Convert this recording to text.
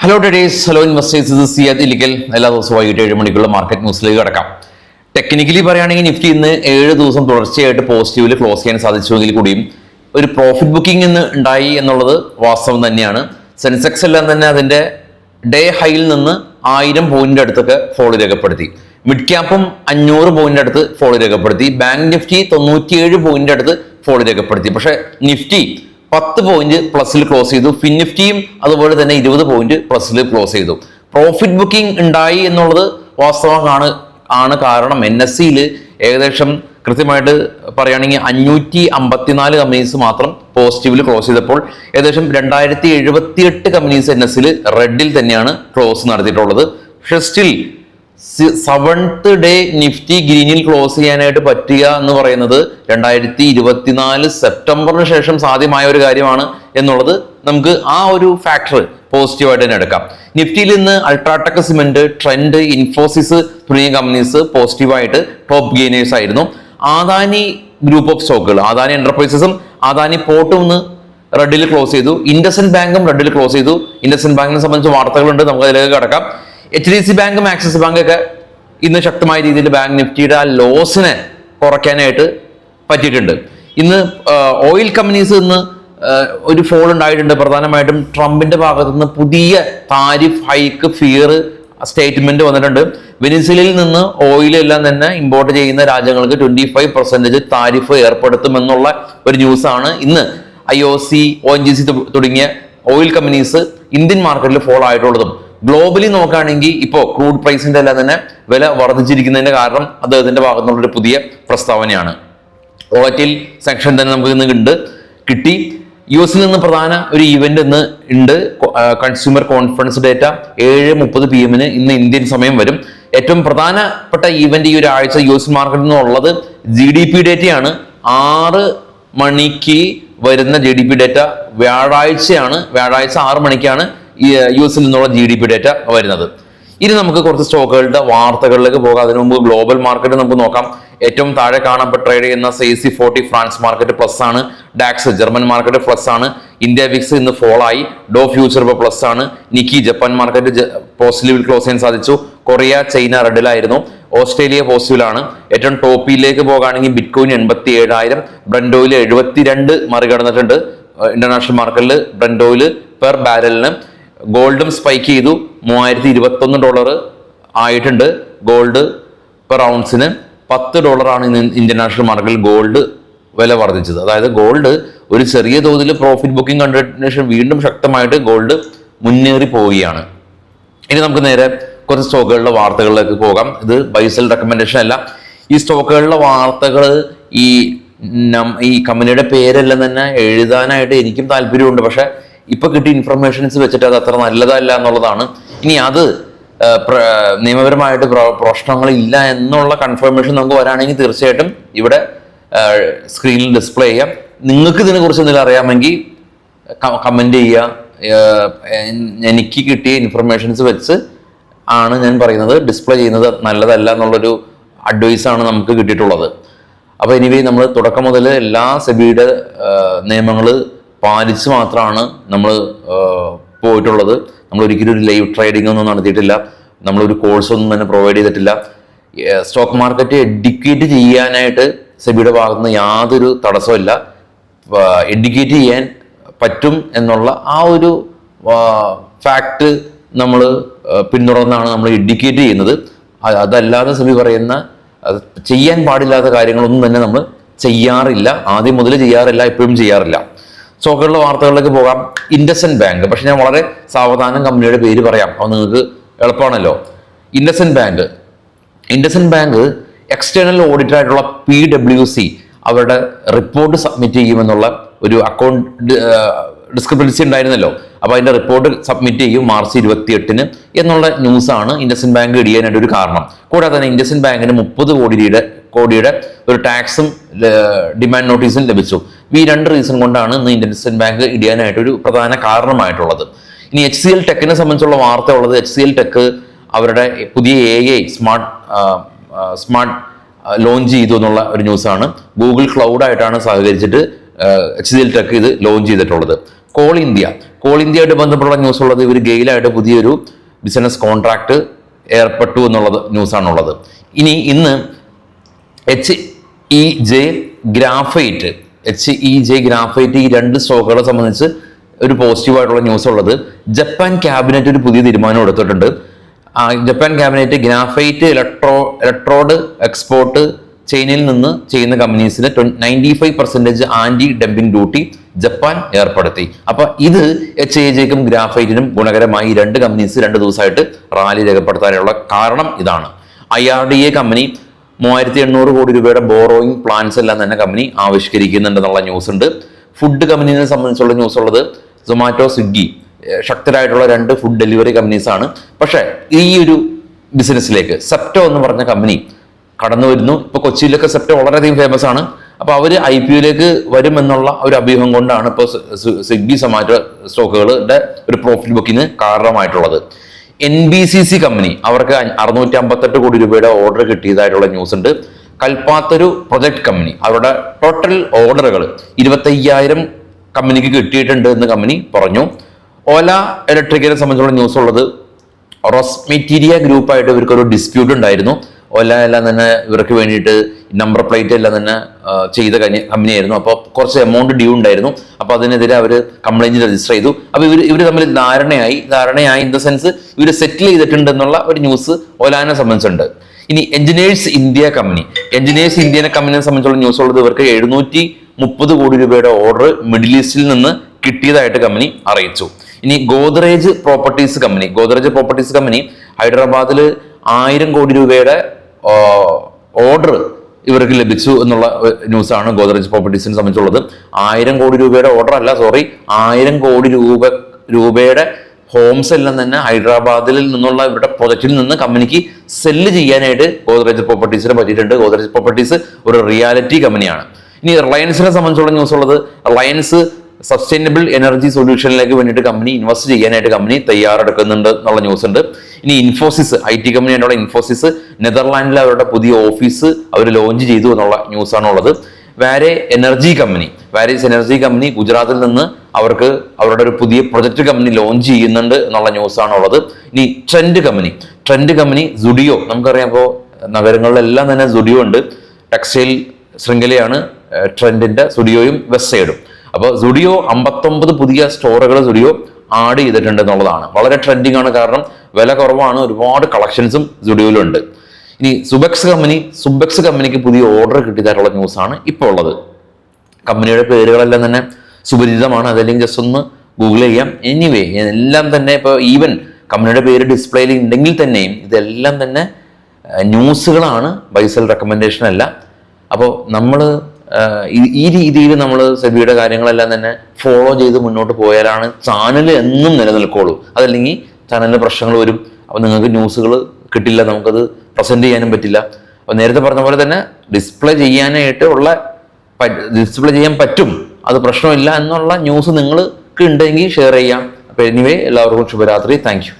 Hello traders, hello investors, ഇത് സിയാദ് ഇലിക്കൽ. എല്ലാ ദിവസവും വൈകിട്ട് 7 മണിക്കുള്ള മാർക്കറ്റ് ന്യൂസിലേക്ക് കിടക്കാം. ടെക്നിക്കലി പറയുകയാണെങ്കിൽ നിഫ്റ്റി ഇന്ന് 7 ദിവസം തുടർച്ചയായിട്ട് പോസിറ്റീവിൽ ക്ലോസ് ചെയ്യാൻ സാധിച്ചുവെങ്കിൽ കൂടിയും ഒരു പ്രോഫിറ്റ് ബുക്കിംഗ് ഇന്ന് ഉണ്ടായി എന്നുള്ളത് വാസ്തവം തന്നെയാണ്. സെൻസെക്സ് എല്ലാം തന്നെ അതിന്റെ ഡേ ഹൈയിൽ നിന്ന് 1000 പോയിന്റ് അടുത്തൊക്കെ ഫോൾ രേഖപ്പെടുത്തി. മിഡ് ക്യാപ്പും 500 പോയിന്റ് അടുത്ത് ഫോൾ രേഖപ്പെടുത്തി. ബാങ്ക് നിഫ്റ്റി 97 പോയിന്റ് അടുത്ത് ഫോൾ രേഖപ്പെടുത്തി. പക്ഷെ നിഫ്റ്റി 10 പോയിന്റ് പ്ലസിൽ ക്ലോസ് ചെയ്തു. ഫിൻ നിഫ്റ്റിയും അതുപോലെ തന്നെ 20 പോയിന്റ് പ്ലസിൽ ക്ലോസ് ചെയ്തു. പ്രോഫിറ്റ് ബുക്കിംഗ് ഉണ്ടായി എന്നുള്ളത് വാസ്തവമാണ്. കാരണം NSEയിൽ ഏകദേശം കൃത്യമായിട്ട് പറയുകയാണെങ്കിൽ 554 കമ്പനീസ് മാത്രം പോസിറ്റീവിൽ ക്ലോസ് ചെയ്തപ്പോൾ ഏകദേശം 2078 കമ്പനീസ് NSEയിൽ റെഡിൽ തന്നെയാണ് ക്ലോസ് നടത്തിയിട്ടുള്ളത്. പക്ഷെ സ്റ്റിൽ 7th ഡേ നിഫ്റ്റി ഗ്രീനിൽ ക്ലോസ് ചെയ്യാനായിട്ട് പറ്റുക എന്ന് പറയുന്നത് 2024 സെപ്റ്റംബറിന് ശേഷം സാധ്യമായ ഒരു കാര്യമാണ് എന്നുള്ളത് നമുക്ക് ആ ഒരു ഫാക്ടർ പോസിറ്റീവായിട്ട് തന്നെ എടുക്കാം. നിഫ്റ്റിയിൽ ഇന്ന് അൾട്രാടെക് സിമെന്റ്, ട്രെൻഡ്, ഇൻഫോസിസ് തുടങ്ങിയ കമ്പനീസ് പോസിറ്റീവായിട്ട് ടോപ്പ് ഗെയിനേഴ്സ് ആയിരുന്നു. ആദാനി ഗ്രൂപ്പ് ഓഫ് സ്റ്റോക്കുകൾ, ആദാനി എന്റർപ്രൈസസും ആദാനി പോർട്ടും ഇന്ന് റെഡിൽ ക്ലോസ് ചെയ്തു. ഇൻഡസ്ഇൻഡ് ബാങ്കും റെഡിൽ ക്ലോസ് ചെയ്തു. ഇൻഡസ്ഇൻഡ് ബാങ്കിനെ സംബന്ധിച്ച് വാർത്തകളുണ്ട്, നമുക്ക് അതിലേക്ക് കടക്കാം. HDFC ബാങ്കും ആക്സിസ് ബാങ്കൊക്കെ ഇന്ന് ശക്തമായ രീതിയിൽ ബാങ്ക് നിഫ്റ്റിയുടെ ആ ലോസിനെ കുറയ്ക്കാനായിട്ട് പറ്റിയിട്ടുണ്ട്. ഇന്ന് ഓയിൽ കമ്പനീസ് ഇന്ന് ഒരു ഫോൾ ഉണ്ടായിട്ടുണ്ട്. പ്രധാനമായിട്ടും ട്രംപിന്റെ ഭാഗത്തു നിന്ന് പുതിയ താരിഫ് ഹൈക്ക് ഫിയർ സ്റ്റേറ്റ്മെന്റ് വന്നിട്ടുണ്ട്. വെനിസ്വേലയിൽ നിന്ന് ഓയിലെല്ലാം തന്നെ ഇമ്പോർട്ട് ചെയ്യുന്ന രാജ്യങ്ങൾക്ക് 25% താരിഫ് ഏർപ്പെടുത്തുമെന്നുള്ള ഒരു ന്യൂസാണ് ഇന്ന് IOC, ONGC തുടങ്ങിയ ഓയിൽ കമ്പനീസ് ഇന്ത്യൻ മാർക്കറ്റിൽ ഫോൾ ആയിട്ടുള്ളതും. ഗ്ലോബലി നോക്കുകയാണെങ്കിൽ ഇപ്പോൾ ക്രൂഡ് പ്രൈസിന്റെ എല്ലാം തന്നെ വില വർദ്ധിച്ചിരിക്കുന്നതിന്റെ കാരണം അദ്ദേഹത്തിന്റെ ഭാഗത്തുനിന്നുള്ള ഒരു പുതിയ പ്രസ്താവനയാണ്. ഓയിൽ സെക്ഷൻ തന്നെ നമുക്ക് ഇന്ന് കിട്ടി. US നിന്ന് പ്രധാന ഒരു ഈവന്റ് ഇന്ന് ഉണ്ട്. കൺസ്യൂമർ കോൺഫിഡൻസ് ഡേറ്റ 7:30 PM ഇന്ന് ഇന്ത്യൻ സമയം വരും. ഏറ്റവും പ്രധാനപ്പെട്ട ഈവന്റ് ഈ ഒരു ആഴ്ച US മാർക്കറ്റിൽ നിന്നുള്ളത് GDP ഡേറ്റയാണ്. 6 മണിക്ക് വരുന്ന GDP ഡേറ്റ വ്യാഴാഴ്ചയാണ്. വ്യാഴാഴ്ച 6 മണിക്കാണ് US നിന്നുള്ള GDP ഡേറ്റ വരുന്നത്. ഇനി നമുക്ക് കുറച്ച് സ്റ്റോക്കുകളുടെ വാർത്തകളിലേക്ക് പോകാം. അതിനു മുമ്പ് ഗ്ലോബൽ മാർക്കറ്റ് നമുക്ക് നോക്കാം. ഏറ്റവും താഴെ ട്രേഡ് ചെയ്യുന്ന CAC 40 ഫ്രാൻസ് മാർക്കറ്റ് പ്ലസ് ആണ്. ഡാക്സ് ജർമ്മൻ മാർക്കറ്റ് പ്ലസ് ആണ്. ഇന്ത്യ വിക്സ് ഇന്ന് ഫോൾ ആയി. ഡോ ഫ്യൂച്ചർ ഇപ്പോൾ പ്ലസ് ആണ്. നിക്കി ജപ്പാൻ മാർക്കറ്റ് പോസിറ്റീവിൽ ക്ലോസ് ചെയ്യാൻ സാധിച്ചു. കൊറിയ, ചൈന റെഡിലായിരുന്നു. ഓസ്ട്രേലിയ പോസിറ്റീവിലാണ്. ഏറ്റവും ടോപ്പിലേക്ക് പോകുകയാണെങ്കിൽ ബിറ്റ്കോയിൻ 87,000, ബ്രന്റ് ഓയിൽ 72 മറികടന്നിട്ടുണ്ട്. ഇന്റർനാഷണൽ മാർക്കറ്റിൽ ബ്രന്റ് ഓയിൽ പെർ ബാരലിന്. ഗോൾഡും സ്പൈക്ക് ചെയ്തു. $3021 ആയിട്ടുണ്ട്. ഗോൾഡ് പെർ ഔൺസിന് $10 ഇന്ന് ഇന്റർനാഷണൽ മാർക്കറ്റിൽ ഗോൾഡ് വില വർദ്ധിച്ചത്. അതായത് ഗോൾഡ് ഒരു ചെറിയ തോതിൽ പ്രോഫിറ്റ് ബുക്കിംഗ് കണ്ടതിന് ശേഷം വീണ്ടും ശക്തമായിട്ട് ഗോൾഡ് മുന്നേറി പോവുകയാണ്. ഇനി നമുക്ക് നേരെ കുറച്ച് സ്റ്റോക്കുകളുടെ വാർത്തകളിലേക്ക് പോകാം. ഇത് ബൈസൽ റെക്കമെൻഡേഷൻ അല്ല. ഈ സ്റ്റോക്കുകളുടെ വാർത്തകൾ ഈ കമ്പനിയുടെ പേരെല്ലാം തന്നെ എഴുതാനായിട്ട് എനിക്കും താല്പര്യമുണ്ട്. പക്ഷെ ഇപ്പൊ കിട്ടിയ ഇൻഫർമേഷൻസ് വെച്ചിട്ട് അത് അത്ര നല്ലതല്ല എന്നുള്ളതാണ്. ഇനി അത് നിയമപരമായിട്ട് പ്രശ്നങ്ങളില്ല എന്നുള്ള കൺഫർമേഷൻ നമുക്ക് വരാണെങ്കിൽ തീർച്ചയായിട്ടും ഇവിടെ സ്ക്രീനിൽ ഡിസ്പ്ലേ ചെയ്യാം. നിങ്ങൾക്ക് ഇതിനെക്കുറിച്ച് എന്തെങ്കിലും അറിയാമെങ്കിൽ കമന്റ് ചെയ്യുക. എനിക്ക് കിട്ടിയ ഇൻഫർമേഷൻസ് വെച്ച് ആണ് ഞാൻ പറയുന്നത്. ഡിസ്പ്ലേ ചെയ്യുന്നത് നല്ലതല്ല എന്നുള്ളൊരു അഡ്വൈസാണ് നമുക്ക് കിട്ടിയിട്ടുള്ളത്. അപ്പോൾ എനിവേ നമ്മൾ തുടക്കം മുതൽ എല്ലാ സെബിയുടെ നിയമങ്ങൾ പാലിച്ച് മാത്രമാണ് നമ്മൾ പോയിട്ടുള്ളത്. നമ്മൾ ഒരിക്കലും ഒരു ലൈവ് ട്രേഡിംഗ് ഒന്നും നടത്തിയിട്ടില്ല. നമ്മളൊരു കോഴ്സൊന്നും തന്നെ പ്രൊവൈഡ് ചെയ്തിട്ടില്ല. സ്റ്റോക്ക് മാർക്കറ്റ് എഡ്യൂക്കേറ്റ് ചെയ്യാനായിട്ട് സെബിയുടെ ഭാഗത്തുനിന്ന് യാതൊരു തടസ്സമില്ല. എഡ്യൂക്കേറ്റ് ചെയ്യാൻ പറ്റും എന്നുള്ള ആ ഒരു ഫാക്ട് നമ്മൾ പിന്തുടർന്നാണ് നമ്മൾ എഡ്യൂക്കേറ്റ് ചെയ്യുന്നത്. അതല്ലാതെ സെബി പറയുന്ന ചെയ്യാൻ പാടില്ലാത്ത കാര്യങ്ങളൊന്നും തന്നെ നമ്മൾ ചെയ്യാറില്ല. ആദ്യം മുതൽ ചെയ്യാറില്ല, ഇപ്പോഴും ചെയ്യാറില്ല. സ്റ്റോക്കുകളുടെ വാർത്തകളിലേക്ക് പോകാം. ഇൻഡസ്ഇൻഡ് ബാങ്ക്, പക്ഷെ ഞാൻ വളരെ സാവധാനം കമ്പനിയുടെ പേര് പറയാം, അത് നിങ്ങൾക്ക് എളുപ്പമാണല്ലോ. ഇൻഡസ്ഇൻഡ് ബാങ്ക് എക്സ്റ്റേണൽ ഓഡിറ്റർ ആയിട്ടുള്ള PwC അവരുടെ റിപ്പോർട്ട് സബ്മിറ്റ് ചെയ്യുമെന്നുള്ള ഒരു അക്കൗണ്ട് ഡിസ്ക്രിപ്പൻസി ഉണ്ടായിരുന്നല്ലോ. അപ്പോൾ അതിന്റെ റിപ്പോർട്ട് സബ്മിറ്റ് ചെയ്യും മാർച്ച് 28 എന്നുള്ള ന്യൂസാണ് ഇൻഡസ്ഇൻഡ് ബാങ്ക് ഇടിയാനായിട്ട് ഒരു കാരണം. കൂടാതെ തന്നെ ഇൻഡസ്ഇൻഡ് ബാങ്കിന് 30 കോടിയുടെ ഒരു ടാക്സും ഡിമാൻഡ് നോട്ടീസും ലഭിച്ചു. ഈ 2 റീസൺ കൊണ്ടാണ് ഇന്ന് ഇൻഡസ്ഇൻഡ് ബാങ്ക് ഇടിയാനായിട്ട് ഒരു പ്രധാന കാരണമായിട്ടുള്ളത്. ഇനി HCL ടെക്കിനെ സംബന്ധിച്ചുള്ള വാർത്ത ഉള്ളത്, HCL ടെക്ക് അവരുടെ പുതിയ AI സ്മാർട്ട് ലോഞ്ച് ചെയ്തു എന്നുള്ള ഒരു ന്യൂസാണ്. ഗൂഗിൾ ക്ലൗഡ് ആയിട്ടാണ് സഹകരിച്ചിട്ട് HCL ടെക്ക് ഇത് ലോഞ്ച് ചെയ്തിട്ടുള്ളത്. കോൾ ഇന്ത്യയായിട്ട് ബന്ധപ്പെട്ടുള്ള ന്യൂസ് ഉള്ളത്, ഇവർ ഗെയിലായിട്ട് പുതിയൊരു ബിസിനസ് കോൺട്രാക്ട് ഏർപ്പെട്ടു എന്നുള്ളത് ന്യൂസാണുള്ളത്. ഇനി ഇന്ന് HEJ ഗ്രാഫൈറ്റ് ഈ രണ്ട് സ്റ്റോക്കുകളെ സംബന്ധിച്ച് ഒരു പോസിറ്റീവായിട്ടുള്ള ന്യൂസ് ഉള്ളത്. ജപ്പാൻ ക്യാബിനറ്റ് ഒരു പുതിയ തീരുമാനം എടുത്തിട്ടുണ്ട്. Japan cabinet graphite electrode export ചൈനയിൽ നിന്ന് ചെയ്യുന്ന കമ്പനീസിന് 95% ആന്റി ഡംപിംഗ് ഡ്യൂട്ടി ജപ്പാൻ ഏർപ്പെടുത്തി. അപ്പൊ ഇത് HEJക്കും ഗ്രാഫൈറ്റിനും ഗുണകരമായി. രണ്ട് കമ്പനീസ് 2 ദിവസമായിട്ട് റാലി രേഖപ്പെടുത്താനുള്ള കാരണം ഇതാണ്. IRDA കമ്പനി 3800 കോടി രൂപയുടെ ബോറോയിങ് പ്ലാൻസ് എല്ലാം തന്നെ കമ്പനി ആവിഷ്കരിക്കുന്നുണ്ടെന്നുള്ള ന്യൂസ് ഉണ്ട്. ഫുഡ് കമ്പനീനെ സംബന്ധിച്ചുള്ള ന്യൂസ് ഉള്ളത് സൊമാറ്റോ, സ്വിഗ്ഗി ശക്തരായിട്ടുള്ള 2 ഫുഡ് ഡെലിവറി കമ്പനീസ് ആണ്. പക്ഷേ ഈ ഒരു ബിസിനസ്സിലേക്ക് സെപ്റ്റോ എന്ന് പറഞ്ഞ കമ്പനി കടന്നു വരുന്നു. ഇപ്പൊ കൊച്ചിയിലൊക്കെ സെപ്റ്റോ വളരെയധികം ഫേമസ് ആണ്. അപ്പൊ അവര് IPOയിലേക്ക് വരുമെന്നുള്ള ഒരു അഭ്യൂഹം കൊണ്ടാണ് ഇപ്പോൾ സ്വിഗ്ഗി, സൊമാറ്റോ സ്റ്റോക്കുകളുടെ ഒരു പ്രോഫിറ്റ് ബുക്കിന് കാരണമായിട്ടുള്ളത്. NBCC കമ്പനി അവർക്ക് 658 കോടി രൂപയുടെ ഓർഡർ കിട്ടിയതായിട്ടുള്ള ന്യൂസ് ഉണ്ട്. കൽപ്പാത്തൊരു പ്രൊജക്ട് കമ്പനി അവരുടെ ടോട്ടൽ ഓർഡറുകൾ 25,000 കമ്പനിക്ക് കിട്ടിയിട്ടുണ്ട് എന്ന് കമ്പനി പറഞ്ഞു. ഓല ഇലക്ട്രിക്കിനെ സംബന്ധിച്ചുള്ള ന്യൂസ് ഉള്ളത്, റോസ്മെറ്റീരിയ ഗ്രൂപ്പായിട്ട് ഇവർക്കൊരു ഡിസ്പ്യൂട്ട് ഉണ്ടായിരുന്നു. ഓല എല്ലാം തന്നെ ഇവർക്ക് വേണ്ടിയിട്ട് നമ്പർ പ്ലേറ്റ് എല്ലാം തന്നെ ചെയ്ത കമ്പനിയായിരുന്നു. അപ്പോൾ കുറച്ച് എമൗണ്ട് ഡ്യൂ ഉണ്ടായിരുന്നു. അപ്പോൾ അതിനെതിരെ അവർ കംപ്ലൈന്റ് രജിസ്റ്റർ ചെയ്തു. അപ്പോൾ ഇവർ തമ്മിൽ ധാരണയായി ഇൻ ദ സെൻസ് ഇവർ സെറ്റിൽ ചെയ്തിട്ടുണ്ട് എന്നുള്ള ഒരു ന്യൂസ് ഓലാനെ സംബന്ധിച്ചുണ്ട്. ഇനി എഞ്ചിനീയേഴ്സ് ഇന്ത്യ കമ്പനിയെ സംബന്ധിച്ചുള്ള ന്യൂസ് ഉള്ളത്, ഇവർക്ക് 730 കോടി രൂപയുടെ ഓർഡർ മിഡിൽ ഈസ്റ്റിൽ നിന്ന് കിട്ടിയതായിട്ട് കമ്പനി അറിയിച്ചു. ഇനി ഗോദ്രേജ് പ്രോപ്പർട്ടീസ് കമ്പനി ഹൈദരാബാദിൽ 1000 കോടി രൂപയുടെ ഓർഡർ ഇവർക്ക് ലഭിച്ചു എന്നുള്ള ന്യൂസാണ് ഗോദ്രേജ് പ്രോപ്പർട്ടീസിനെ സംബന്ധിച്ചുള്ളത്. 1000 കോടി രൂപയുടെ ഓർഡർ അല്ല, 1000 കോടി രൂപയുടെ ഹോംസ് എല്ലാം തന്നെ ഹൈദരാബാദിൽ നിന്നുള്ള ഇവരുടെ പ്രൊജക്റ്റിൽ നിന്ന് കമ്പനിക്ക് സെല്ല് ചെയ്യാനായിട്ട് ഗോദ്രേജ് പ്രോപ്പർട്ടീസിന് പറ്റിയിട്ടുണ്ട്. ഗോദ്രേജ് പ്രോപ്പർട്ടീസ് ഒരു റിയാലിറ്റി കമ്പനിയാണ്. ഇനി റിലയൻസിനെ സംബന്ധിച്ചുള്ള ന്യൂസ് ഉള്ളത്, റിലയൻസ് സസ്റ്റൈനബിൾ എനർജി സൊല്യൂഷനിലേക്ക് വേണ്ടിയിട്ട് കമ്പനി ഇൻവെസ്റ്റ് ചെയ്യാനായിട്ട് കമ്പനി തയ്യാറെടുക്കുന്നുണ്ട് എന്നുള്ള ന്യൂസ് ഉണ്ട്. ഇനി ഇൻഫോസിസ്, IT കമ്പനിയായിട്ടുള്ള ഇൻഫോസിസ് നെതർലാൻഡിൽ അവരുടെ പുതിയ ഓഫീസ് അവർ ലോഞ്ച് ചെയ്തു എന്നുള്ള ന്യൂസാണ് ഉള്ളത്. വാരീസ് എനർജി കമ്പനി ഗുജറാത്തിൽ നിന്ന് അവർക്ക് അവരുടെ ഒരു പുതിയ പ്രൊജക്ട് കമ്പനി ലോഞ്ച് ചെയ്യുന്നുണ്ട് എന്നുള്ള ന്യൂസാണ് ഉള്ളത്. ഇനി ട്രെൻഡ് കമ്പനി സുഡിയോ, നമുക്കറിയാം ഇപ്പോൾ നഗരങ്ങളിലെല്ലാം തന്നെ സുഡിയോ ഉണ്ട്. ടെക്സ്റ്റൈൽ ശൃംഖലയാണ് ട്രെൻഡിന്റെ, സുഡിയോയും വെസ്റ്റ് സൈഡും. അപ്പോൾ സുഡിയോ 59 പുതിയ സ്റ്റോറുകൾ സുഡിയോ ആഡ് ചെയ്തിട്ടുണ്ട് എന്നുള്ളതാണ്. വളരെ ട്രെൻഡിങ് ആണ്, കാരണം വില കുറവാണ്, ഒരുപാട് കളക്ഷൻസും സുഡിയോയിലുണ്ട്. ഇനി സുബെക്സ് കമ്പനിക്ക് പുതിയ ഓർഡർ കിട്ടിയതായിട്ടുള്ള ന്യൂസാണ് ഇപ്പോൾ ഉള്ളത്. കമ്പനിയുടെ പേരുകളെല്ലാം തന്നെ സുപരിചിതമാണ്, അതല്ലെങ്കിൽ ജസ്റ്റ് ഒന്ന് ഗൂഗിൾ ചെയ്യാം. എനിവേ എല്ലാം തന്നെ ഇപ്പോൾ ഈവൻ കമ്പനിയുടെ പേര് ഡിസ്പ്ലേയിൽ ഉണ്ടെങ്കിൽ തന്നെയും ഇതെല്ലാം തന്നെ ന്യൂസുകളാണ്, ബൈസെൽ റെക്കമെൻഡേഷൻ അല്ല. അപ്പോൾ നമ്മൾ ഈ രീതിയിൽ നമ്മൾ സെബിയുടെ കാര്യങ്ങളെല്ലാം തന്നെ ഫോളോ ചെയ്ത് മുന്നോട്ട് പോയാലാണ് ചാനൽ എന്നും നിലനിൽക്കുള്ളൂ. അതല്ലെങ്കിൽ ചാനലിന് പ്രശ്നങ്ങൾ വരും. അപ്പോൾ നിങ്ങൾക്ക് ന്യൂസുകൾ കിട്ടില്ല, നമുക്കത് പ്രസന്റ് ചെയ്യാനും പറ്റില്ല. അപ്പോൾ നേരത്തെ പറഞ്ഞ പോലെ തന്നെ ഡിസ്പ്ലേ ചെയ്യാൻ പറ്റും, അത് പ്രശ്നമില്ല എന്നുള്ള ന്യൂസ് നിങ്ങൾക്ക് ഉണ്ടെങ്കിൽ ഷെയർ ചെയ്യാം. അപ്പോൾ എനിവേ എല്ലാവർക്കും ശുഭരാത്രി. Thank you.